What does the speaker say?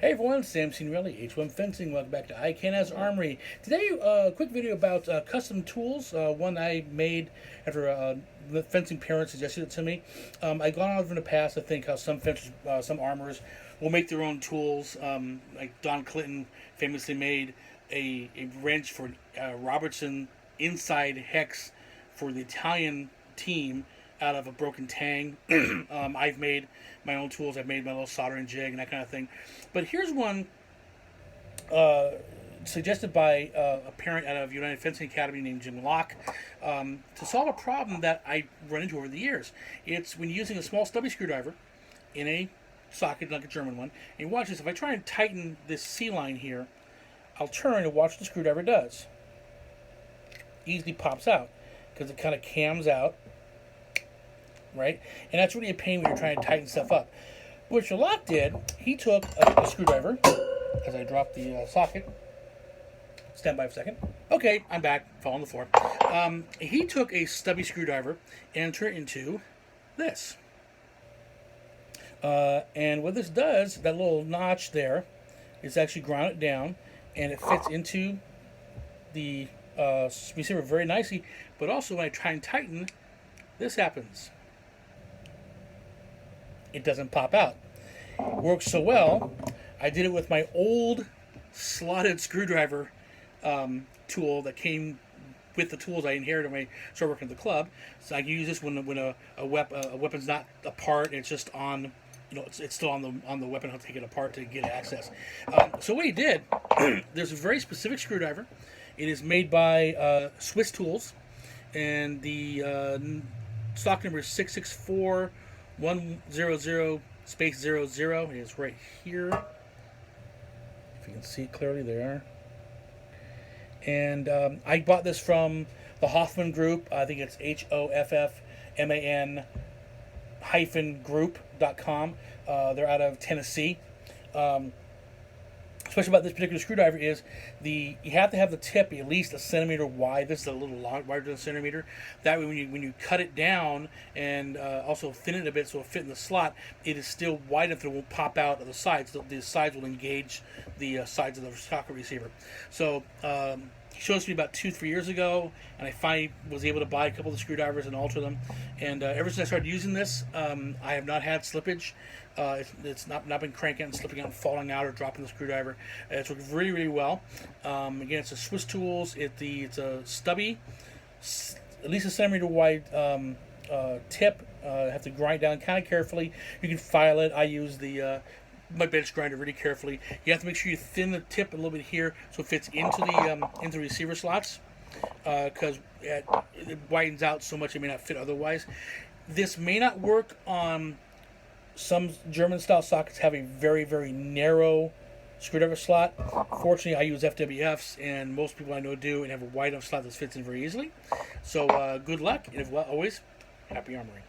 Hey everyone, Sam Signorelli, H1 Fencing. Welcome back to Can Haz Armory. Today, a quick video about custom tools. One I made after the fencing parents suggested it to me. I've gone over in the past, I think, how some fencers, some armorers will make their own tools. Like Don Clinton famously made a wrench for Robertson inside hex for the Italian team out of a broken tang. I've made my own tools. I've made my little soldering jig and that kind of thing. But here's one suggested by a parent out of United Fencing Academy named Jim Locke to solve a problem that I run into over the years. It's when you're using a small stubby screwdriver in a socket like a German one. And watch this. If I try and tighten this C-line here, I'll turn and watch what the screwdriver does. Easily pops out because it kind of cams out. Right? And that's really a pain when you're trying to tighten stuff up. What Locke did, he took a screwdriver, as I dropped the socket. Stand by for a second. Okay, I'm back. Fell on the floor. He took a stubby screwdriver and turned it into this. And what this does, that little notch there, is actually ground it down, and it fits into the receiver very nicely. But also, when I try and tighten, this happens. It doesn't pop out. Works so well, I did it with my old slotted screwdriver tool that came with the tools I inherited when I started working at the club. So I can use this when a weapon's not apart, it's just on, it's still on the weapon. I'll take it apart to get access. So what he did, there's a very specific screwdriver. It is made by Swiss Tools, and the stock number is 664. 100 space 00 is right here. If you can see it clearly there. And I bought this from the Hoffman Group. I think it's HOFFMAN-group.com. They're out of Tennessee. Special about this particular screwdriver is you have to have the tip at least a centimeter wide. This is a little wider than a centimeter. That way, when you cut it down and also thin it a bit so it'll fit in the slot, it is still wide enough that it won't pop out of the sides. The sides will engage the sides of the socket receiver. So he showed us me about 2-3 years ago, and I finally was able to buy a couple of the screwdrivers and alter them. And ever since I started using this, I have not had slippage. It's not been cranking and slipping out and falling out or dropping the screwdriver. It's worked really, really well. Again, it's a Swiss Tools. It's a stubby, at least a centimeter wide tip. Have to grind down kind of carefully. You can file it. I use my bench grinder really carefully. You have to make sure you thin the tip a little bit here so it fits into the receiver slots, because it widens out so much it may not fit otherwise. This may not work on some German style sockets. Have a very, very narrow screwdriver slot. Fortunately, I use FWFs, and most people I know do, and have a wide enough slot that fits in very easily. So good luck, and always, happy armoring.